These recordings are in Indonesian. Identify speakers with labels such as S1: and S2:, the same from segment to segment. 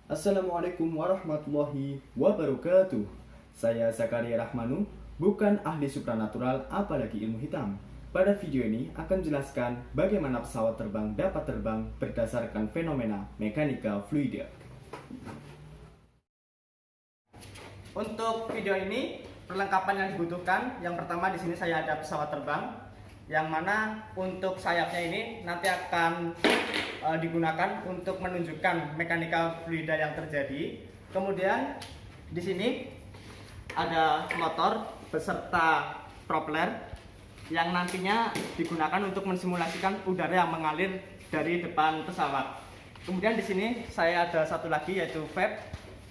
S1: Assalamualaikum warahmatullahi wabarakatuh. Saya Zakaria Rahmanu, bukan ahli supranatural apalagi ilmu hitam. Pada video ini akan menjelaskan bagaimana pesawat terbang dapat terbang berdasarkan fenomena mekanika fluida.
S2: Untuk video ini perlengkapan yang dibutuhkan, yang pertama di sini saya ada pesawat terbang, yang mana untuk sayapnya ini nanti akan digunakan untuk menunjukkan mekanika fluida yang terjadi. Kemudian di sini ada motor beserta propeller yang nantinya digunakan untuk mensimulasikan udara yang mengalir dari depan pesawat. Kemudian di sini saya ada satu lagi yaitu vape,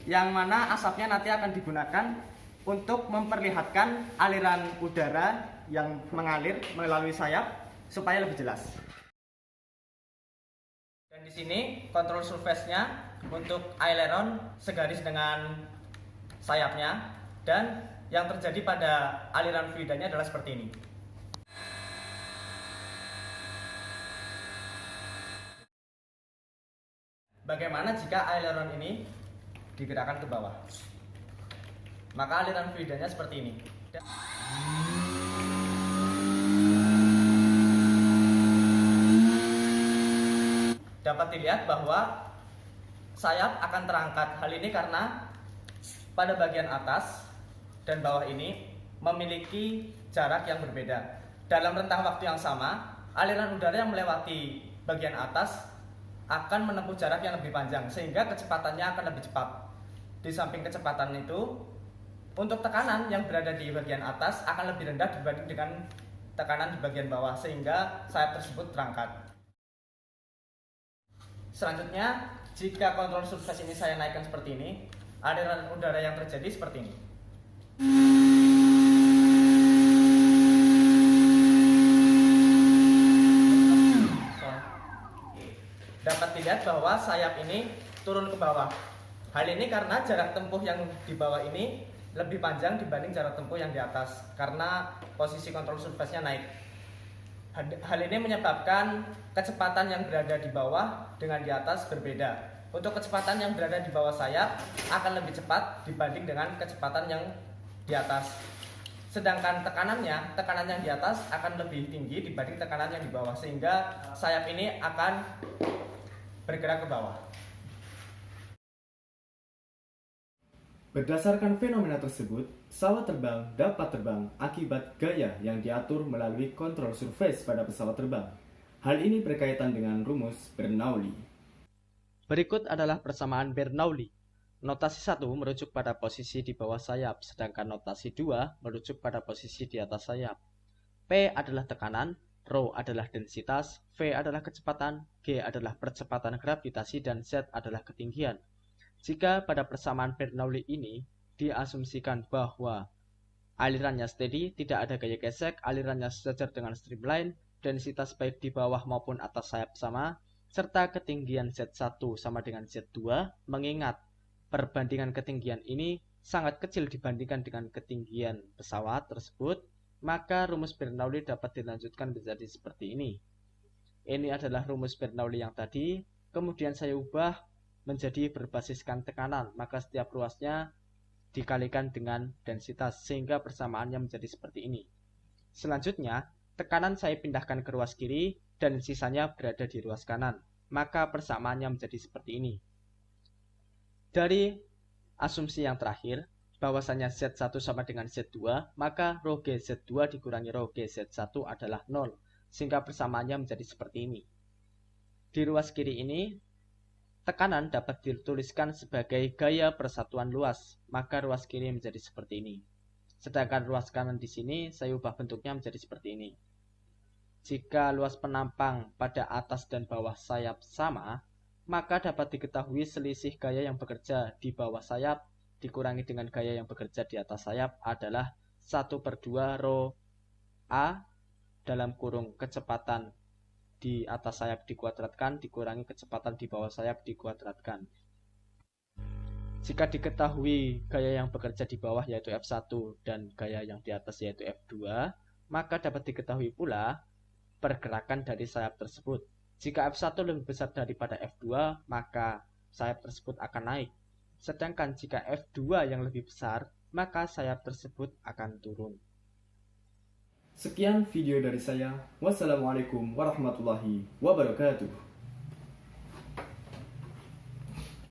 S2: yang mana asapnya nanti akan digunakan untuk memperlihatkan aliran udara yang mengalir melalui sayap supaya lebih jelas. Dan di sini kontrol surface-nya untuk aileron segaris dengan sayapnya, dan yang terjadi pada aliran fluidanya adalah seperti ini. Bagaimana jika aileron ini digerakkan ke bawah? Maka aliran fluidanya seperti ini. Dapat dilihat bahwa sayap akan terangkat. Hal ini karena pada bagian atas dan bawah ini memiliki jarak yang berbeda. Dalam rentang waktu yang sama, aliran udara yang melewati bagian atas akan menempuh jarak yang lebih panjang, sehingga kecepatannya akan lebih cepat. Di samping kecepatan itu, untuk tekanan yang berada di bagian atas akan lebih rendah dibanding dengan tekanan di bagian bawah, sehingga sayap tersebut terangkat. Selanjutnya, jika kontrol surface ini saya naikkan seperti ini, aliran udara yang terjadi seperti ini. Dapat dilihat bahwa sayap ini turun ke bawah. Hal ini karena jarak tempuh yang di bawah ini lebih panjang dibanding jarak tempuh yang di atas, karena posisi kontrol surface-nya naik. Hal ini menyebabkan kecepatan yang berada di bawah dengan di atas berbeda. Untuk kecepatan yang berada di bawah sayap akan lebih cepat dibanding dengan kecepatan yang di atas. Sedangkan tekanan yang di atas akan lebih tinggi dibanding tekanan yang di bawah, sehingga sayap ini akan bergerak ke bawah.
S1: Berdasarkan fenomena tersebut, pesawat terbang dapat terbang akibat gaya yang diatur melalui kontrol surface pada pesawat terbang. Hal ini berkaitan dengan rumus Bernoulli.
S3: Berikut adalah persamaan Bernoulli. Notasi 1 merujuk pada posisi di bawah sayap, sedangkan notasi 2 merujuk pada posisi di atas sayap. P adalah tekanan, ρ adalah densitas, V adalah kecepatan, G adalah percepatan gravitasi, dan Z adalah ketinggian. Jika pada persamaan Bernoulli ini diasumsikan bahwa alirannya steady, tidak ada gaya gesek, alirannya sejajar dengan streamline, densitas baik di bawah maupun atas sayap sama, serta ketinggian Z1 sama dengan Z2, mengingat perbandingan ketinggian ini sangat kecil dibandingkan dengan ketinggian pesawat tersebut, maka rumus Bernoulli dapat dilanjutkan menjadi seperti ini. Ini adalah rumus Bernoulli yang tadi, kemudian saya ubah menjadi berbasiskan tekanan, maka setiap ruasnya dikalikan dengan densitas, sehingga persamaannya menjadi seperti ini. Selanjutnya, tekanan saya pindahkan ke ruas kiri dan sisanya berada di ruas kanan, maka persamaannya menjadi seperti ini. Dari asumsi yang terakhir, bahwasanya Z1 sama dengan Z2, maka rho G Z2 dikurangi rho G Z1 adalah 0, sehingga persamaannya menjadi seperti ini. Di ruas kiri ini, tekanan dapat dituliskan sebagai gaya persatuan luas, maka ruas kiri menjadi seperti ini. Sedangkan ruas kanan di sini saya ubah bentuknya menjadi seperti ini. Jika luas penampang pada atas dan bawah sayap sama, maka dapat diketahui selisih gaya yang bekerja di bawah sayap dikurangi dengan gaya yang bekerja di atas sayap adalah 1/2 rho A dalam kurung kecepatan di atas sayap dikuadratkan dikurangi kecepatan di bawah sayap dikuadratkan. Jika diketahui gaya yang bekerja di bawah yaitu F1 dan gaya yang di atas yaitu F2, maka dapat diketahui pula pergerakan dari sayap tersebut. Jika F1 lebih besar daripada F2, maka sayap tersebut akan naik. Sedangkan jika F2 yang lebih besar, maka sayap tersebut akan turun.
S1: Sekian video dari saya. Wassalamualaikum warahmatullahi wabarakatuh.